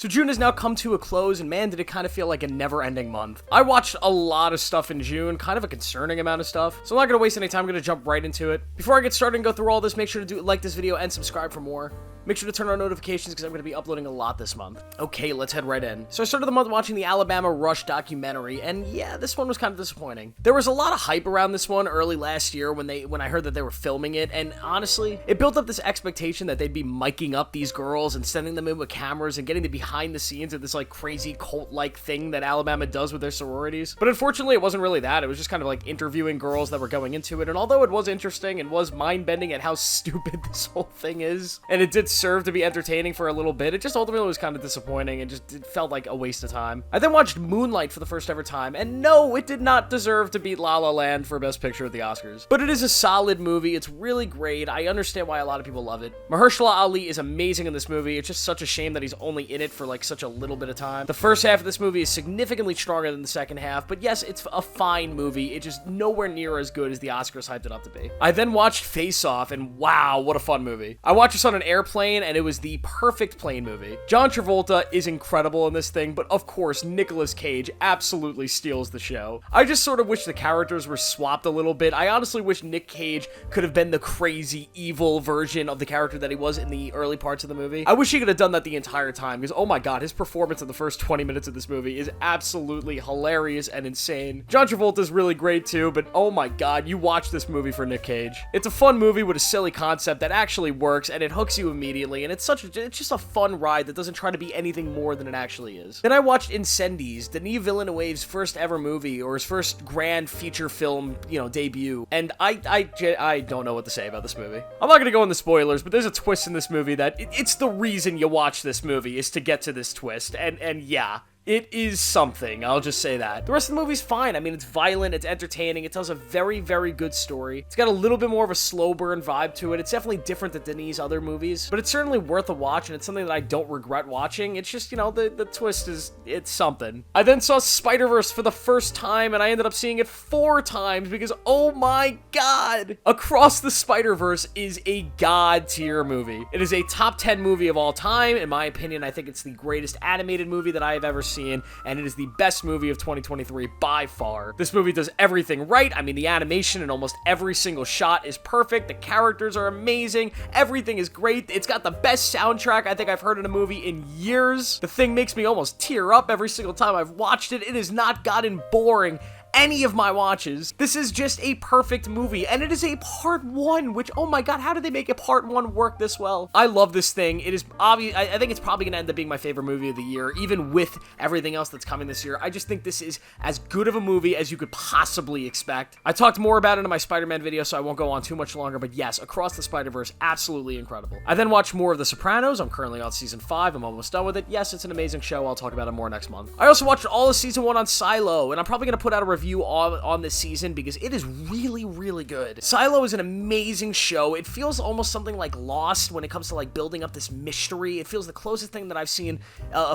So June has now come to a close, and man, did it kind of feel like a never-ending month. I watched a lot of stuff in June, kind of a concerning amount of stuff, so I'm not going to waste any time. I'm going to jump right into it. Before I get started and go through all this, make sure to like this video and subscribe for more. Make sure to turn on notifications because I'm going to be uploading a lot this month. Okay, let's head right in. So I started the month watching the Alabama Rush documentary, and yeah, this one was kind of disappointing. There was a lot of hype around this one early last year when I heard that they were filming it, and honestly, it built up this expectation that they'd be miking up these girls and sending them in with cameras and getting the behind the scenes of this like crazy cult-like thing that Alabama does with their sororities. But unfortunately, it wasn't really that. It was just kind of like interviewing girls that were going into it, and although it was interesting and was mind-bending at how stupid this whole thing is, and it did serve to be entertaining for a little bit, it just ultimately was kind of disappointing and it felt like a waste of time. I then watched Moonlight for the first ever time, and no, it did not deserve to beat La La Land for Best Picture at the Oscars. But it is a solid movie. It's really great. I understand why a lot of people love it. Mahershala Ali is amazing in this movie. It's just such a shame that he's only in it for like such a little bit of time. The first half of this movie is significantly stronger than the second half, but yes, it's a fine movie. It's just nowhere near as good as the Oscars hyped it up to be. I then watched Face Off, and wow, what a fun movie. I watched this on an airplane, and it was the perfect plane movie. John Travolta is incredible in this thing, but of course, Nicolas Cage absolutely steals the show. I just sort of wish the characters were swapped a little bit. I honestly wish Nick Cage could have been the crazy, evil version of the character that he was in the early parts of the movie. I wish he could have done that the entire time, because oh my god, his performance in the first 20 minutes of this movie is absolutely hilarious and insane. John Travolta is really great too, but oh my god, you watch this movie for Nick Cage. It's a fun movie with a silly concept that actually works, and it hooks you immediately, and it's just a fun ride that doesn't try to be anything more than it actually is. Then I watched Incendities, Denis Villeneuve's first ever movie, or his first grand feature film, debut, and I don't know what to say about this movie. I'm not gonna go into spoilers, but there's a twist in this movie that it's the reason you watch this movie is to get to this twist, and yeah. It is something, I'll just say that. The rest of the movie's fine. I mean, it's violent, it's entertaining, it tells a very, very good story. It's got a little bit more of a slow burn vibe to it. It's definitely different than Denis' other movies, but it's certainly worth a watch, and it's something that I don't regret watching. It's just, the twist it's something. I then saw SpiderVerse for the first time, and I ended up seeing it 4 times because, oh my god! Across the Spider-Verse is a god-tier movie. It is a top 10 movie of all time. In my opinion, I think it's the greatest animated movie that I have ever seen, and it is the best movie of 2023 by far. This movie does everything right. I mean, the animation in almost every single shot is perfect. The characters are amazing. Everything is great. It's got the best soundtrack I think I've heard in a movie in years. The thing makes me almost tear up every single time I've watched it. It has not gotten boring any of my watches. This is just a perfect movie, and it is a part 1, which, oh my god, how did they make a part 1 work this well? I love this thing. It is obvious. I think it's probably gonna end up being my favorite movie of the year, even with everything else that's coming this year. I just think this is as good of a movie as you could possibly expect. I talked more about it in my Spider-Man video, so I won't go on too much longer, but yes, Across the Spider-Verse, absolutely incredible. I then watched more of The Sopranos. I'm currently on season 5. I'm almost done with it. Yes, it's an amazing show. I'll talk about it more next month. I also watched all of season 1 on Silo, and I'm probably gonna put out a review on this season because it is really, really good. Silo is an amazing show. It feels almost something like Lost when it comes to like building up this mystery. It feels the closest thing that I've seen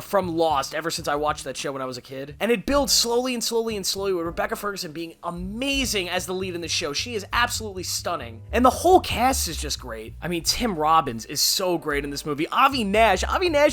from Lost ever since I watched that show when I was a kid. And it builds slowly and slowly and slowly with Rebecca Ferguson being amazing as the lead in the show. She is absolutely stunning. And the whole cast is just great. I mean, Tim Robbins is so great in this movie. Avi Nash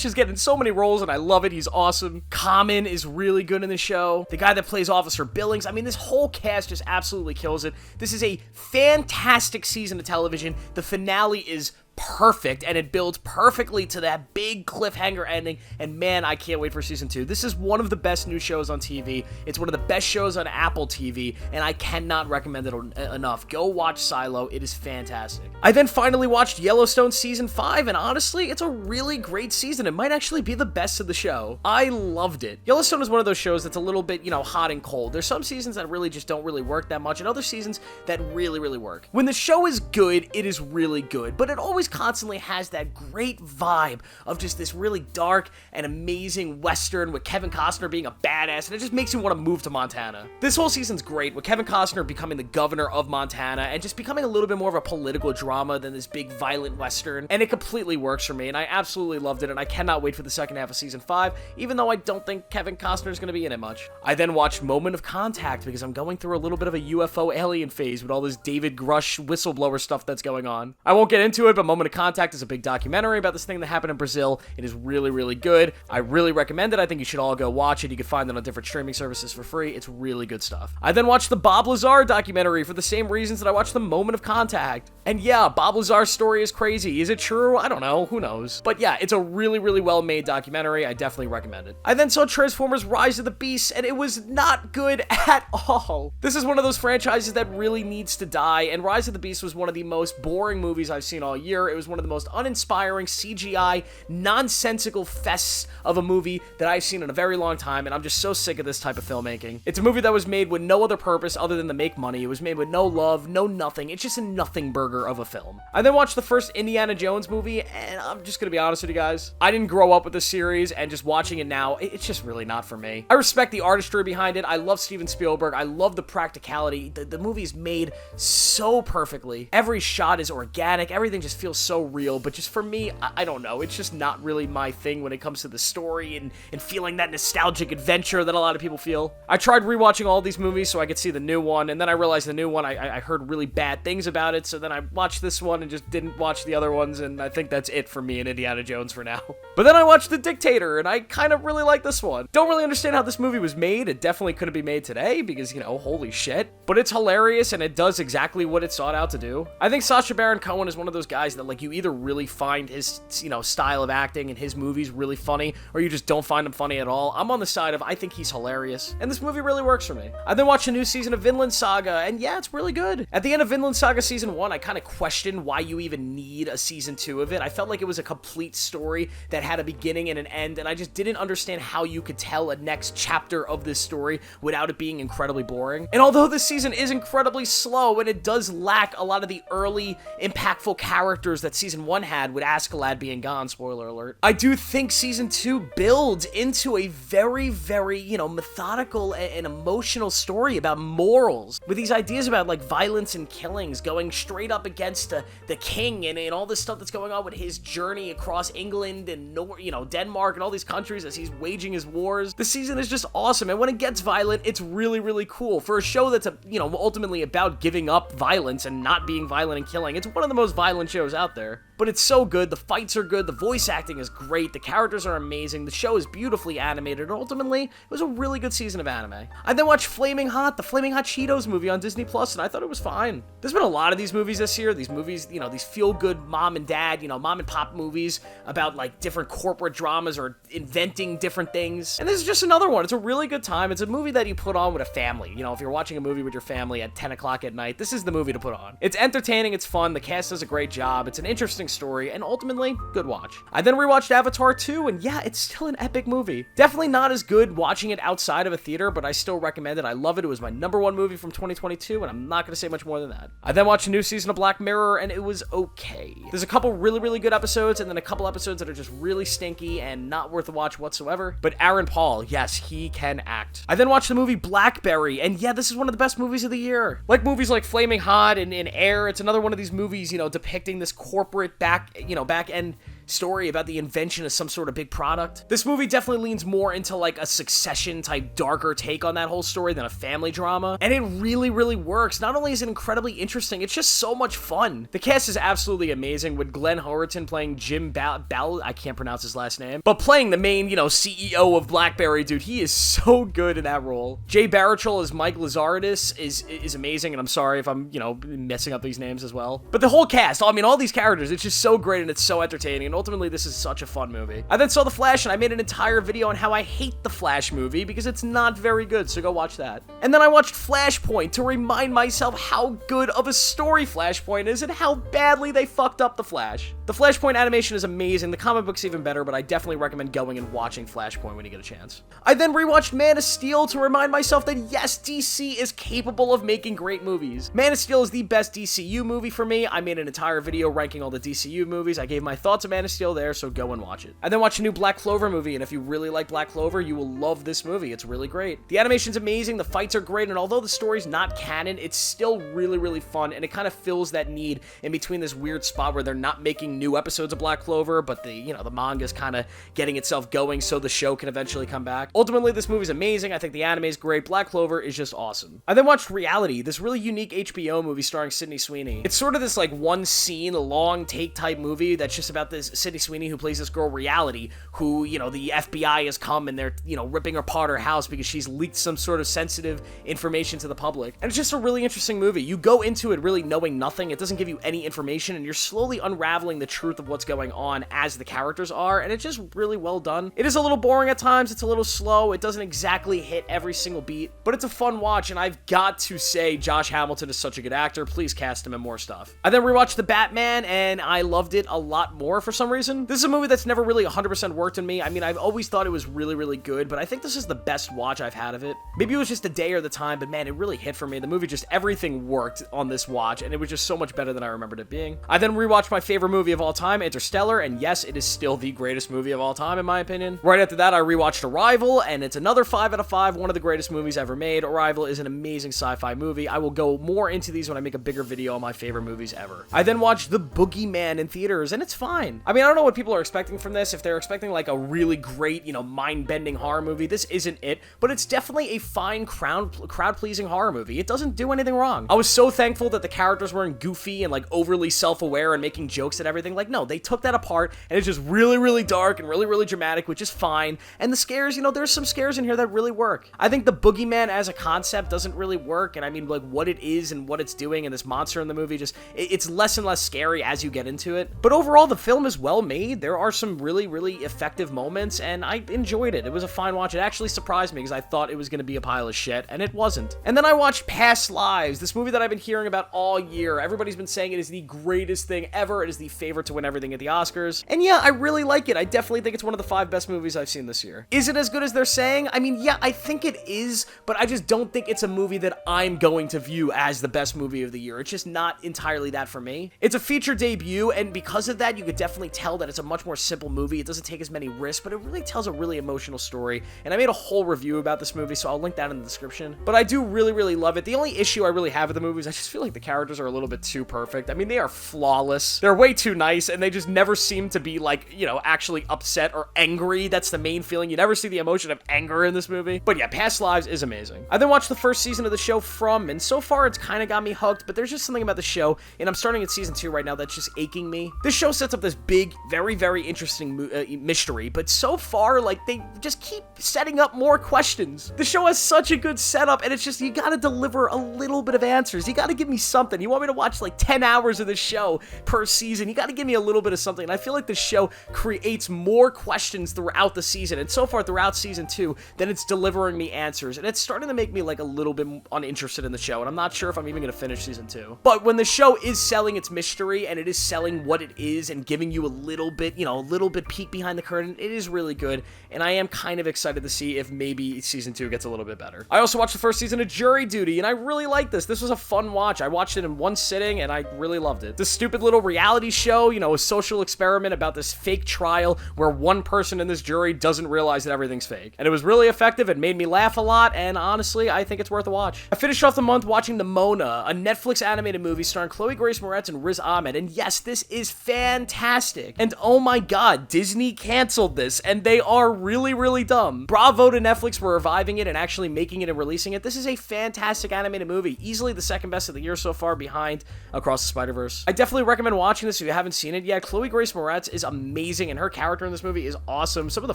is getting so many roles and I love it. He's awesome. Common is really good in the show. The guy that plays Officer Billings, I mean, this whole cast just absolutely kills it. This is a fantastic season of television. The finale is perfect, and it builds perfectly to that big cliffhanger ending, and man, I can't wait for season 2. This is one of the best new shows on TV. It's one of the best shows on Apple TV, and I cannot recommend it enough. Go watch Silo. It is fantastic. I then finally watched Yellowstone season 5, and honestly, it's a really great season. It might actually be the best of the show. I loved it. Yellowstone is one of those shows that's a little bit, hot and cold. There's some seasons that really just don't really work that much, and other seasons that really, really work. When the show is good, it is really good, but it always constantly has that great vibe of just this really dark and amazing Western with Kevin Costner being a badass, and it just makes you want to move to Montana. This whole season's great, with Kevin Costner becoming the governor of Montana and just becoming a little bit more of a political drama than this big violent Western, and it completely works for me, and I absolutely loved it, and I cannot wait for the second half of season 5, even though I don't think Kevin Costner is going to be in it much. I then watched Moment of Contact because I'm going through a little bit of a UFO alien phase with all this David Grush whistleblower stuff that's going on. I won't get into it, but Moment of Contact is a big documentary about this thing that happened in Brazil. It is really, really good. I really recommend it. I think you should all go watch it. You can find it on different streaming services for free. It's really good stuff. I then watched the Bob Lazar documentary for the same reasons that I watched the Moment of Contact. And yeah, Bob Lazar's story is crazy. Is it true? I don't know. Who knows? But yeah, it's a really, really well-made documentary. I definitely recommend it. I then saw Transformers Rise of the Beasts, and it was not good at all. This is one of those franchises that really needs to die, and Rise of the Beasts was one of the most boring movies I've seen all year. It was one of the most uninspiring CGI, nonsensical fests of a movie that I've seen in a very long time, and I'm just so sick of this type of filmmaking. It's a movie that was made with no other purpose other than to make money. It was made with no love, no nothing. It's just a nothing burger of a film. I then watched the first Indiana Jones movie, and I'm just gonna be honest with you guys. I didn't grow up with this series, and just watching it now, it's just really not for me. I respect the artistry behind it. I love Steven Spielberg. I love the practicality. The movie is made so perfectly. Every shot is organic. Everything just feels so real, but just for me, I don't know. It's just not really my thing when it comes to the story and feeling that nostalgic adventure that a lot of people feel. I tried rewatching all these movies so I could see the new one, and then I realized the new one, I heard really bad things about it, so then I watched this one and just didn't watch the other ones, and I think that's it for me and Indiana Jones for now. But then I watched The Dictator, and I kind of really like this one. Don't really understand how this movie was made. It definitely couldn't be made today because, you know, holy shit. But it's hilarious, and it does exactly what it sought out to do. I think Sacha Baron Cohen is one of those guys that, like, you either really find his, you know, style of acting and his movies really funny, or you just don't find him funny at all. I'm on the side of I think he's hilarious, and this movie really works for me. I then watched a new season of Vinland Saga, and yeah, it's really good. At the end of Vinland Saga Season 1, I kind of questioned why you even need a Season 2 of it. I felt like it was a complete story that had a beginning and an end, and I just didn't understand how you could tell a next chapter of this story without it being incredibly boring. And although this season is incredibly slow, and it does lack a lot of the early, impactful characters that Season 1 had, with Askeladd being gone, spoiler alert, I do think Season 2 builds into a very, very, you know, methodical and emotional story about morals, with these ideas about, like, violence and killings going straight up against the king and all this stuff that's going on with his journey across England and, you know, Denmark and all these countries as he's waging his wars. The season is just awesome, and when it gets violent, it's really, really cool. For a show that's, you know, ultimately about giving up violence and not being violent and killing, it's one of the most violent shows out there. But it's so good, the fights are good, the voice acting is great, the characters are amazing, the show is beautifully animated, and ultimately, it was a really good season of anime. I then watched Flaming Hot, the Flaming Hot Cheetos movie on Disney Plus, and I thought it was fine. There's been a lot of these movies this year, these movies, you know, these feel-good mom and dad, you know, mom and pop movies about, like, different corporate dramas or inventing different things. And this is just another one. It's a really good time. It's a movie that you put on with a family. You know, if you're watching a movie with your family at 10 o'clock at night, this is the movie to put on. It's entertaining, it's fun, the cast does a great job, it's an interesting story, and ultimately, good watch. I then rewatched Avatar 2, and yeah, it's still an epic movie. Definitely not as good watching it outside of a theater, but I still recommend it. I love it. It was my #1 movie from 2022, and I'm not going to say much more than that. I then watched a new season of Black Mirror, and it was okay. There's a couple really, really good episodes, and then a couple episodes that are just really stinky and not worth a watch whatsoever. But Aaron Paul, yes, he can act. I then watched the movie Blackberry, and yeah, this is one of the best movies of the year. Like movies like Flaming Hot and Air, it's another one of these movies, you know, depicting this corporate back-end story about the invention of some sort of big product. This movie definitely leans more into like a Succession type darker take on that whole story than a family drama, and it really, really works. Not only is it incredibly interesting, it's just so much fun. The cast is absolutely amazing, with Glenn Howerton playing Jim I can't pronounce his last name, but playing the main, you know, CEO of Blackberry, dude. He is so good in that role. Jay Baruchel as Mike Lazaridis is amazing, and I'm sorry if I'm, you know, messing up these names as well. But the whole cast, I mean, all these characters, it's just so great and it's so entertaining, and ultimately this is such a fun movie. I then saw The Flash, and I made an entire video on how I hate The Flash movie because it's not very good, so go watch that. And then I watched Flashpoint to remind myself how good of a story Flashpoint is and how badly they fucked up The Flash. The Flashpoint animation is amazing, the comic book's even better, but I definitely recommend going and watching Flashpoint when you get a chance. I then rewatched Man of Steel to remind myself that yes, DC is capable of making great movies. Man of Steel is the best DCU movie for me. I made an entire video ranking all the DCU movies. I gave my thoughts on Man Man of Steel there, so go and watch it. I then watched a new Black Clover movie, and if you really like Black Clover, you will love this movie. It's really great. The animation's amazing, the fights are great, and although the story's not canon, it's still really, really fun, and it kind of fills that need in between this weird spot where they're not making new episodes of Black Clover, but the manga's kind of getting itself going so the show can eventually come back. Ultimately, this movie's amazing. I think the anime is great. Black Clover is just awesome. I then watched Reality, this really unique HBO movie starring Sydney Sweeney. It's sort of this like one scene, long take type movie that's just about this Sydney Sweeney who plays this girl Reality, who, the FBI has come and they're, ripping apart her house because she's leaked some sort of sensitive information to the public. And it's just a really interesting movie. You go into it really knowing nothing. It doesn't give you any information, and you're slowly unraveling the truth of what's going on as the characters are, and it's just really well done. It is a little boring at times. It's a little slow. It doesn't exactly hit every single beat, but it's a fun watch, and I've got to say Josh Hamilton is such a good actor. Please cast him in more stuff. I then rewatched The Batman, and I loved it a lot more for some reason. This is a movie that's never really 100% worked in me. I mean, I've always thought it was really, really good, but I think this is the best watch I've had of it. Maybe it was just the day or the time, but man, it really hit for me. The movie, just everything worked on this watch, and it was just so much better than I remembered it being. I then rewatched my favorite movie of all time, Interstellar, and yes, it is still the greatest movie of all time, in my opinion. Right after that, I rewatched Arrival, and it's another 5 out of 5, one of the greatest movies ever made. Arrival is an amazing sci-fi movie. I will go more into these when I make a bigger video on my favorite movies ever. I then watched The Boogeyman in theaters, and it's fine. I mean, I don't know what people are expecting from this. If they're expecting like a really great, mind-bending horror movie, this isn't it, but it's definitely a fine crowd-pleasing horror movie. It doesn't do anything wrong. I was so thankful that the characters weren't goofy and like overly self-aware and making jokes at everything. Like, no, they took that apart, and it's just really, really dark and really, really dramatic, which is fine. And the scares, there's some scares in here that really work. I think the Boogeyman as a concept doesn't really work, and I mean, like, what it is and what it's doing and this monster in the movie, just, it's less and less scary as you get into it. But overall, the film is well made. There are some really, really effective moments, and I enjoyed it. It was a fine watch. It actually surprised me because I thought it was going to be a pile of shit, and it wasn't. And then I watched Past Lives, this movie that I've been hearing about all year. Everybody's been saying it is the greatest thing ever. It is the favorite to win everything at the Oscars. And yeah, I really like it. I definitely think it's one of the 5 best movies I've seen this year. Is it as good as they're saying? I mean, yeah, I think it is, but I just don't think it's a movie that I'm going to view as the best movie of the year. It's just not entirely that for me. It's a feature debut, and because of that, you could definitely tell that it's a much more simple movie. It doesn't take as many risks, but it really tells a really emotional story, and I made a whole review about this movie, so I'll link that in the description. But I do really, really love it. The only issue I really have with the movie is I just feel like the characters are a little bit too perfect. I mean, they are flawless. They're way too nice, and they just never seem to be like, actually upset or angry. That's the main feeling. You never see the emotion of anger in this movie. But yeah, Past Lives is amazing. I then watched the first season of the show From, and so far it's kind of got me hooked, but there's just something about the show, and I'm starting at season 2 right now that's just aching me. This show sets up this big, very, very interesting mystery, but so far, like, they just keep setting up more questions. The show has such a good setup, and it's just, you gotta deliver a little bit of answers. You gotta give me something. You want me to watch like 10 hours of this show per season? You gotta give me a little bit of something, and I feel like the show creates more questions throughout the season, and so far throughout season 2, then it's delivering me answers, and it's starting to make me like a little bit uninterested in the show, and I'm not sure if I'm even gonna finish season 2. But when the show is selling its mystery, and it is selling what it is, and giving you a little bit, a little bit peek behind the curtain, it is really good, and I am kind of excited to see if maybe season 2 gets a little bit better. I also watched the first season of Jury Duty, and I really liked this. This was a fun watch. I watched it in one sitting, and I really loved it. This stupid little reality show, a social experiment about this fake trial where one person in this jury doesn't realize that everything's fake. And it was really effective. It made me laugh a lot, and honestly, I think it's worth a watch. I finished off the month watching The Mona, a Netflix animated movie starring Chloe Grace Moretz and Riz Ahmed, and yes, this is fantastic. And oh my god, Disney canceled this, and they are really, really dumb. Bravo to Netflix for reviving it and actually making it and releasing it. This is a fantastic animated movie, easily the second best of the year so far, behind Across the Spider-Verse. I definitely recommend watching this if you haven't seen it yet. Chloe Grace Moretz is amazing, and her character in this movie is awesome. Some of the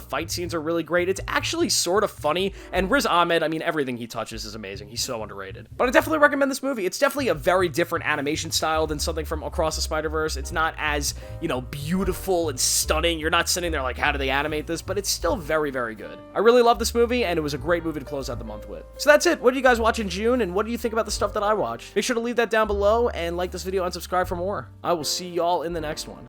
fight scenes are really great. It's actually sort of funny, and Riz Ahmed, I mean, everything he touches is amazing. He's so underrated. But I definitely recommend this movie. It's definitely a very different animation style than something from Across the Spider-Verse. It's not as, beautiful and stunning. You're not sitting there like, how do they animate this? But it's still very, very good. I really love this movie, and it was a great movie to close out the month with. So that's it. What do you guys watch in June, and what do you think about the stuff that I watched? Make sure to leave that down below, and like this video and subscribe for more. I will see y'all in the next one.